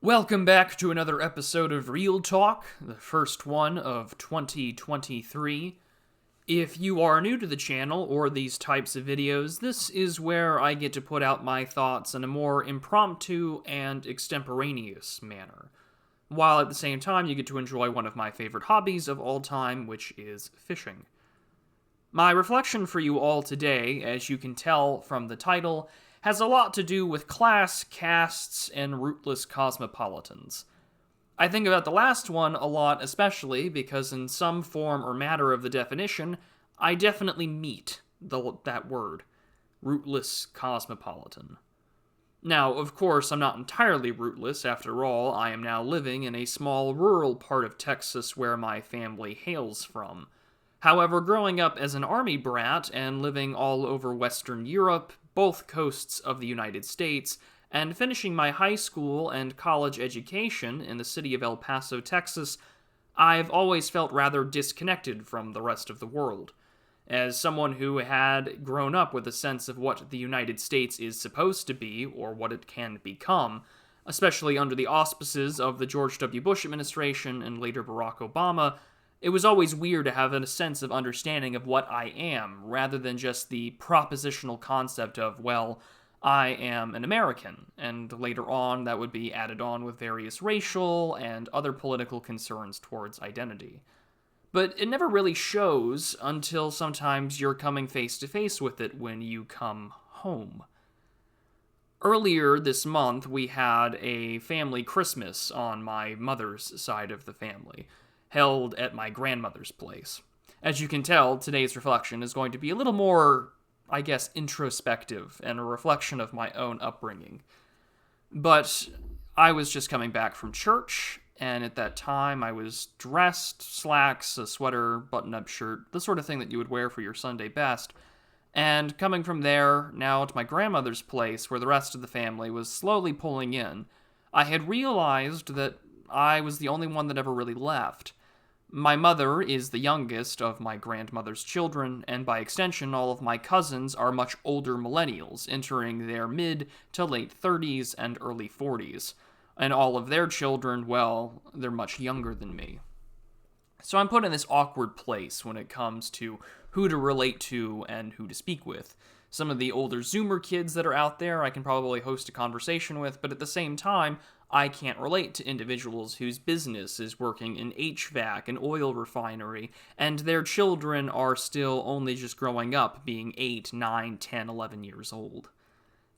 Welcome back to another episode of Real Talk, the first one of 2023. If you are new to the channel or these types of videos, this is where I get to put out my thoughts in a more impromptu and extemporaneous manner, while at the same time you get to enjoy one of my favorite hobbies of all time, which is fishing. My reflection for you all today, as you can tell from the title, has a lot to do with class, castes, and rootless cosmopolitans. I think about the last one a lot, especially because in some form or matter of the definition, I definitely meet that word, rootless cosmopolitan. Now, of course, I'm not entirely rootless. After all, I am now living in a small rural part of Texas where my family hails from. However, growing up as an army brat and living all over Western Europe, both coasts of the United States, and finishing my high school and college education in the city of El Paso, Texas, I've always felt rather disconnected from the rest of the world. As someone who had grown up with a sense of what the United States is supposed to be, or what it can become, especially under the auspices of the George W. Bush administration and later Barack Obama, it was always weird to have a sense of understanding of what I am, rather than just the propositional concept of, well, I am an American, and later on that would be added on with various racial and other political concerns towards identity. But it never really shows until sometimes you're coming face to face with it when you come home. Earlier this month, we had a family Christmas on my mother's side of the family, held at my grandmother's place. As you can tell, today's reflection is going to be a little more, I guess, introspective and a reflection of my own upbringing. But I was just coming back from church, and at that time I was dressed, slacks, a sweater, button-up shirt, the sort of thing that you would wear for your Sunday best, and coming from there, now to my grandmother's place, where the rest of the family was slowly pulling in, I had realized that I was the only one that ever really left. My mother is the youngest of my grandmother's children, and by extension, all of my cousins are much older millennials, entering their mid to late 30s and early 40s. And all of their children, well, they're much younger than me. So I'm put in this awkward place when it comes to who to relate to and who to speak with. Some of the older Zoomer kids that are out there I can probably host a conversation with, but at the same time, I can't relate to individuals whose business is working in HVAC, an oil refinery, and their children are still only just growing up, being 8, 9, 10, 11 years old.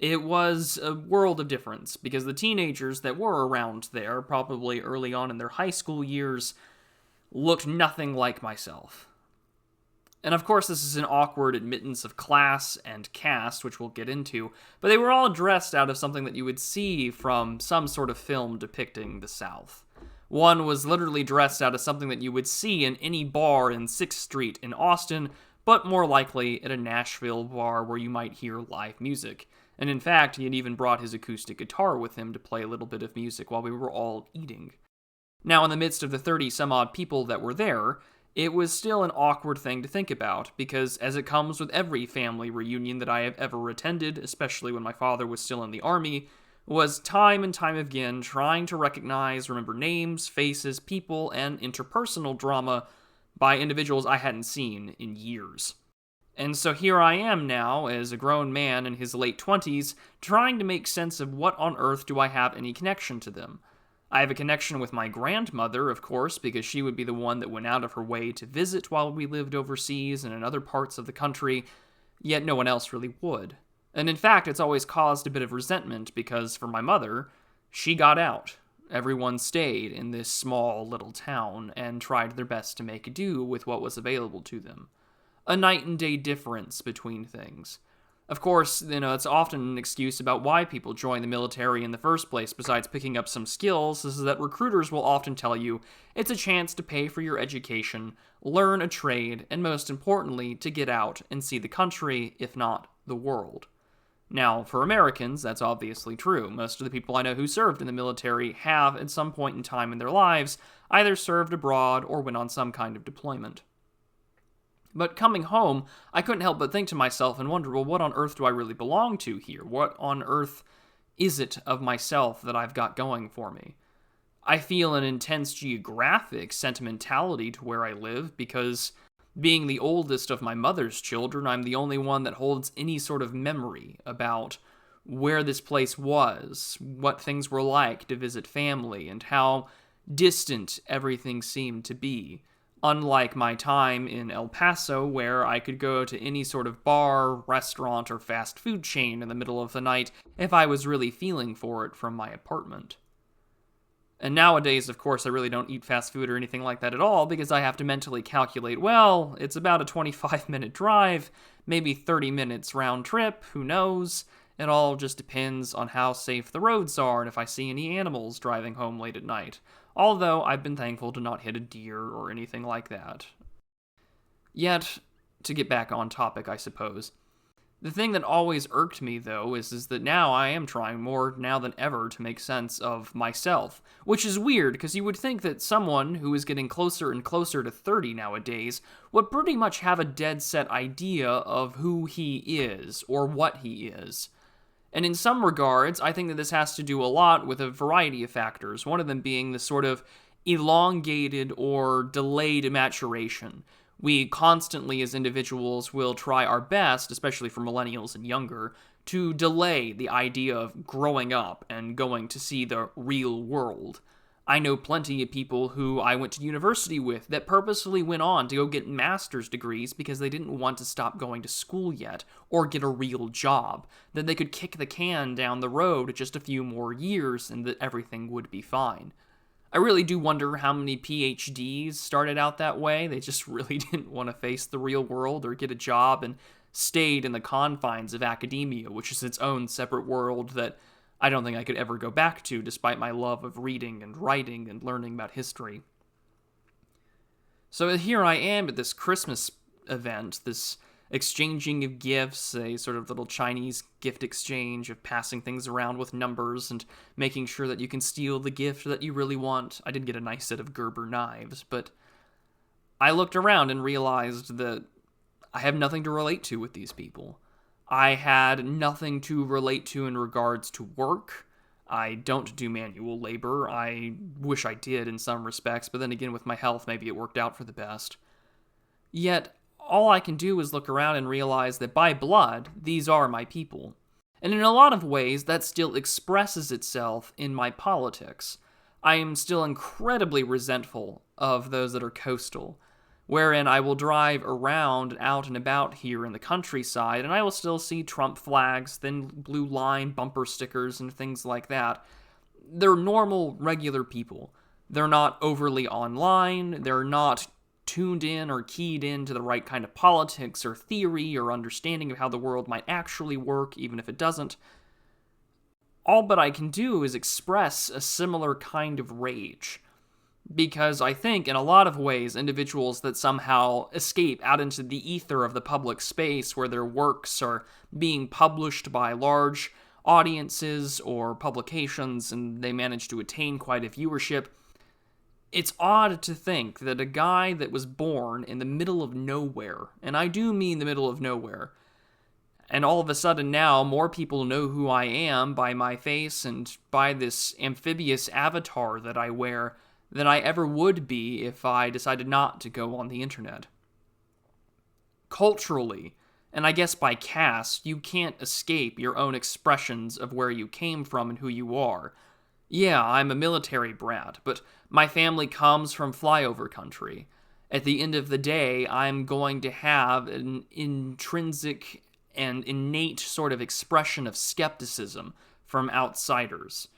It was a world of difference, because the teenagers that were around there, probably early on in their high school years, looked nothing like myself. And of course, this is an awkward admittance of class and caste, which we'll get into, but they were all dressed out of something that you would see from some sort of film depicting the South. One was literally dressed out of something that you would see in any bar in 6th Street in Austin, but more likely at a Nashville bar where you might hear live music. And in fact, he had even brought his acoustic guitar with him to play a little bit of music while we were all eating. Now, in the midst of the 30-some-odd people that were there, it was still an awkward thing to think about, because as it comes with every family reunion that I have ever attended, especially when my father was still in the army, was time and time again trying to remember names, faces, people, and interpersonal drama by individuals I hadn't seen in years. And so here I am now, as a grown man in his late 20s, trying to make sense of what on earth do I have any connection to them. I have a connection with my grandmother, of course, because she would be the one that went out of her way to visit while we lived overseas and in other parts of the country, yet no one else really would. And in fact, it's always caused a bit of resentment because for my mother, she got out. Everyone stayed in this small little town and tried their best to make do with what was available to them. A night and day difference between things. Of course, it's often an excuse about why people join the military in the first place, besides picking up some skills, is that recruiters will often tell you it's a chance to pay for your education, learn a trade, and most importantly, to get out and see the country, if not the world. Now, for Americans, that's obviously true. Most of the people I know who served in the military have, at some point in time in their lives, either served abroad or went on some kind of deployment. But coming home, I couldn't help but think to myself and wonder, well, what on earth do I really belong to here? What on earth is it of myself that I've got going for me? I feel an intense geographic sentimentality to where I live because, being the oldest of my mother's children, I'm the only one that holds any sort of memory about where this place was, what things were like to visit family, and how distant everything seemed to be. Unlike my time in El Paso, where I could go to any sort of bar, restaurant, or fast food chain in the middle of the night if I was really feeling for it from my apartment. And nowadays, of course, I really don't eat fast food or anything like that at all because I have to mentally calculate, well, it's about a 25-minute drive, maybe 30 minutes round trip, who knows? It all just depends on how safe the roads are and if I see any animals driving home late at night. Although I've been thankful to not hit a deer or anything like that. Yet, to get back on topic, I suppose, the thing that always irked me, though, is that now I am trying more now than ever to make sense of myself. Which is weird, because you would think that someone who is getting closer and closer to 30 nowadays would pretty much have a dead-set idea of who he is, or what he is. And in some regards, I think that this has to do a lot with a variety of factors, one of them being the sort of elongated or delayed maturation. We constantly, as individuals, will try our best, especially for millennials and younger, to delay the idea of growing up and going to see the real world. I know plenty of people who I went to university with that purposely went on to go get master's degrees because they didn't want to stop going to school yet or get a real job, that they could kick the can down the road just a few more years and that everything would be fine. I really do wonder how many PhDs started out that way. They just really didn't want to face the real world or get a job and stayed in the confines of academia, which is its own separate world that I don't think I could ever go back to, despite my love of reading and writing and learning about history. So here I am at this Christmas event, this exchanging of gifts, a sort of little Chinese gift exchange of passing things around with numbers and making sure that you can steal the gift that you really want. I did get a nice set of Gerber knives, but I looked around and realized that I have nothing to relate to with these people. I had nothing to relate to in regards to work. I don't do manual labor. I wish I did in some respects, but then again, with my health, maybe it worked out for the best. Yet, all I can do is look around and realize that by blood, these are my people. And in a lot of ways, that still expresses itself in my politics. I am still incredibly resentful of those that are coastal, wherein I will drive around out and about here in the countryside, and I will still see Trump flags, thin blue line bumper stickers, and things like that. They're normal, regular people. They're not overly online, they're not tuned in or keyed into the right kind of politics or theory or understanding of how the world might actually work, even if it doesn't. All but I can do is express a similar kind of rage. Because I think, in a lot of ways, individuals that somehow escape out into the ether of the public space where their works are being published by large audiences or publications and they manage to attain quite a viewership, it's odd to think that a guy that was born in the middle of nowhere, and I do mean the middle of nowhere, and all of a sudden now more people know who I am by my face and by this amphibious avatar that I wear than I ever would be if I decided not to go on the internet. Culturally, and I guess by caste, you can't escape your own expressions of where you came from and who you are. Yeah, I'm a military brat, but my family comes from flyover country. At the end of the day, I'm going to have an intrinsic and innate sort of expression of skepticism from outsiders.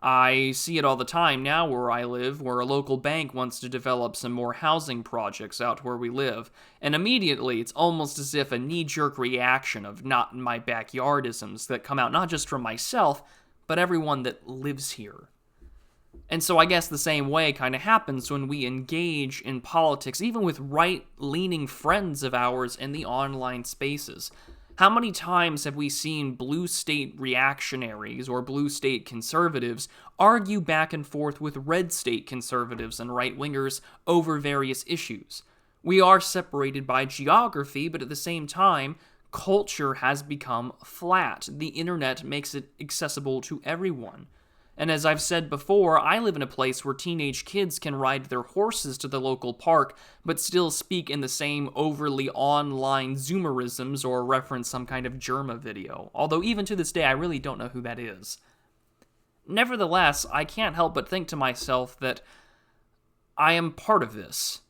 I see it all the time now where I live, where a local bank wants to develop some more housing projects out where we live, and immediately it's almost as if a knee-jerk reaction of not in my backyardisms that come out not just from myself, but everyone that lives here. And so I guess the same way kind of happens when we engage in politics, even with right-leaning friends of ours in the online spaces. How many times have we seen blue state reactionaries or blue state conservatives argue back and forth with red state conservatives and right-wingers over various issues? We are separated by geography, but at the same time, culture has become flat. The internet makes it accessible to everyone. And as I've said before, I live in a place where teenage kids can ride their horses to the local park, but still speak in the same overly online Zoomerisms or reference some kind of Germa video. Although even to this day, I really don't know who that is. Nevertheless, I can't help but think to myself that I am part of this.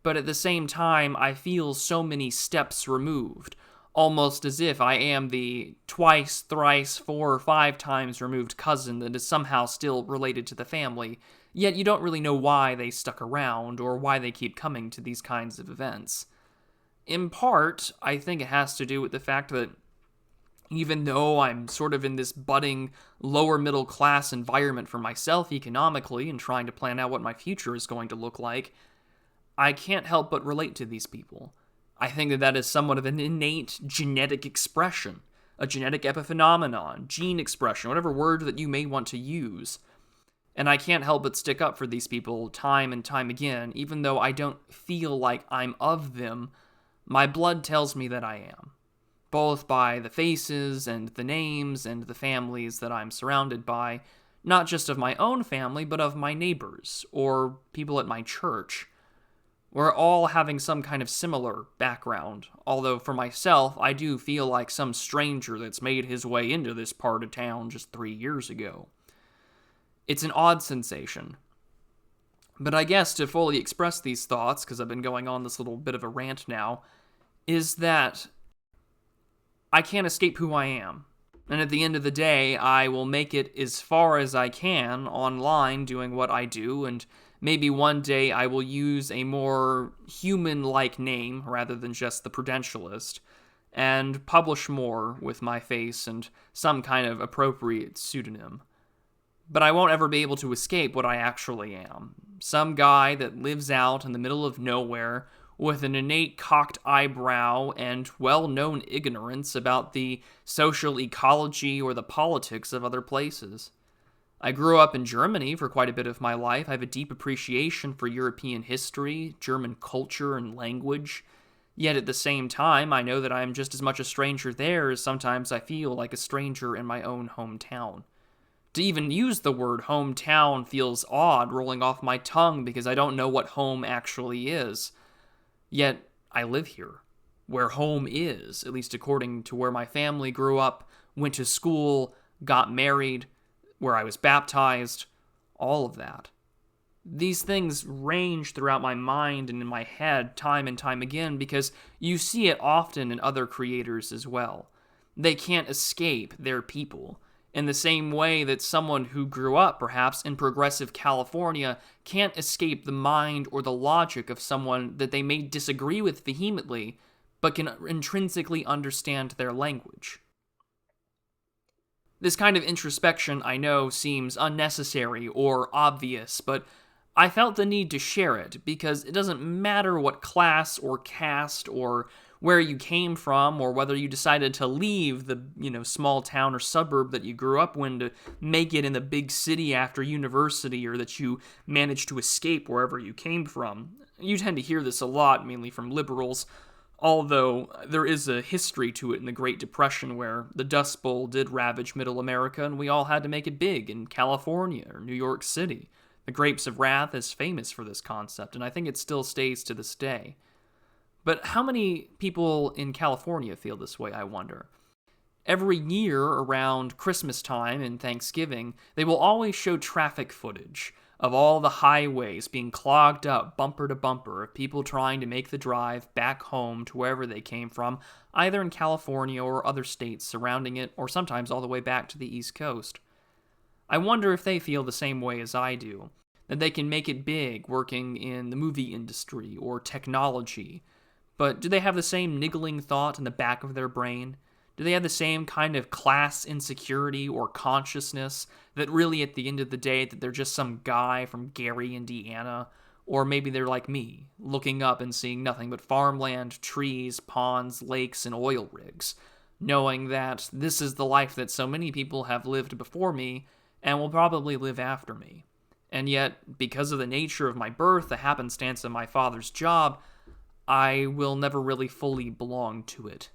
But at the same time, I feel so many steps removed. Almost as if I am the twice, thrice, 4 or 5 times removed cousin that is somehow still related to the family, yet you don't really know why they stuck around or why they keep coming to these kinds of events. In part, I think it has to do with the fact that even though I'm sort of in this budding lower middle class environment for myself economically and trying to plan out what my future is going to look like, I can't help but relate to these people. I think that is somewhat of an innate genetic expression, a genetic epiphenomenon, gene expression, whatever word that you may want to use. And I can't help but stick up for these people time and time again, even though I don't feel like I'm of them. My blood tells me that I am, both by the faces and the names and the families that I'm surrounded by, not just of my own family, but of my neighbors or people at my church. We're all having some kind of similar background, although for myself, I do feel like some stranger that's made his way into this part of town just 3 years ago. It's an odd sensation. But I guess to fully express these thoughts, because I've been going on this little bit of a rant now, is that I can't escape who I am. And at the end of the day, I will make it as far as I can online doing what I do, and maybe one day I will use a more human-like name rather than just the Prudentialist, and publish more with my face and some kind of appropriate pseudonym. But I won't ever be able to escape what I actually am. Some guy that lives out in the middle of nowhere with an innate cocked eyebrow and well-known ignorance about the social ecology or the politics of other places. I grew up in Germany for quite a bit of my life. I have a deep appreciation for European history, German culture, and language. Yet at the same time, I know that I am just as much a stranger there as sometimes I feel like a stranger in my own hometown. To even use the word hometown feels odd rolling off my tongue because I don't know what home actually is. Yet I live here, where home is, at least according to where my family grew up, went to school, got married, where I was baptized, all of that. These things range throughout my mind and in my head time and time again because you see it often in other creators as well. They can't escape their people, in the same way that someone who grew up, perhaps, in progressive California can't escape the mind or the logic of someone that they may disagree with vehemently, but can intrinsically understand their language. This kind of introspection, I know, seems unnecessary or obvious, but I felt the need to share it because it doesn't matter what class or caste or where you came from or whether you decided to leave the, small town or suburb that you grew up in to make it in the big city after university or that you managed to escape wherever you came from. You tend to hear this a lot, mainly from liberals, although there is a history to it in the Great Depression where the Dust Bowl did ravage Middle America and we all had to make it big in California or New York City. The Grapes of Wrath is famous for this concept, and I think it still stays to this day. But how many people in California feel this way, I wonder? Every year around Christmas time and Thanksgiving, they will always show traffic footage of all the highways being clogged up bumper to bumper of people trying to make the drive back home to wherever they came from, either in California or other states surrounding it, or sometimes all the way back to the East Coast. I wonder if they feel the same way as I do, that they can make it big working in the movie industry or technology. But do they have the same niggling thought in the back of their brain? Do they have the same kind of class insecurity or consciousness that really at the end of the day that they're just some guy from Gary, Indiana? Or maybe they're like me, looking up and seeing nothing but farmland, trees, ponds, lakes, and oil rigs, knowing that this is the life that so many people have lived before me and will probably live after me. And yet, because of the nature of my birth, the happenstance of my father's job, I will never really fully belong to it.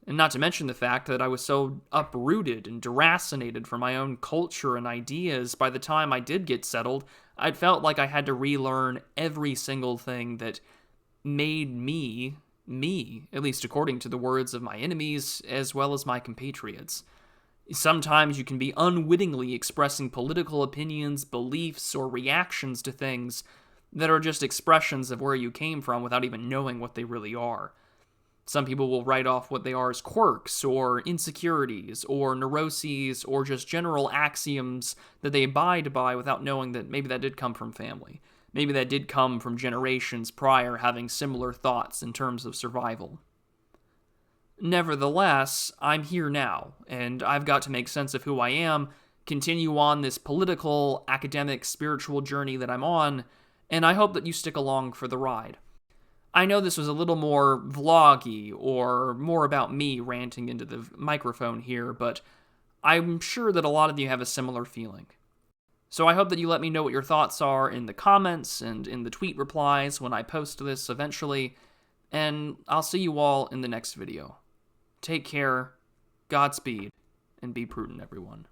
And not to mention the fact that I was so uprooted and deracinated from my own culture and ideas, by the time I did get settled, I'd felt like I had to relearn every single thing that made me, at least according to the words of my enemies, as well as my compatriots. Sometimes you can be unwittingly expressing political opinions, beliefs, or reactions to things that are just expressions of where you came from without even knowing what they really are. Some people will write off what they are as quirks, or insecurities, or neuroses, or just general axioms that they abide by without knowing that maybe that did come from family. Maybe that did come from generations prior having similar thoughts in terms of survival. Nevertheless, I'm here now, and I've got to make sense of who I am, continue on this political, academic, spiritual journey that I'm on, and I hope that you stick along for the ride. I know this was a little more vloggy, or more about me ranting into the microphone here, but I'm sure that a lot of you have a similar feeling. So I hope that you let me know what your thoughts are in the comments and in the tweet replies when I post this eventually, and I'll see you all in the next video. Take care, Godspeed, and be prudent, everyone.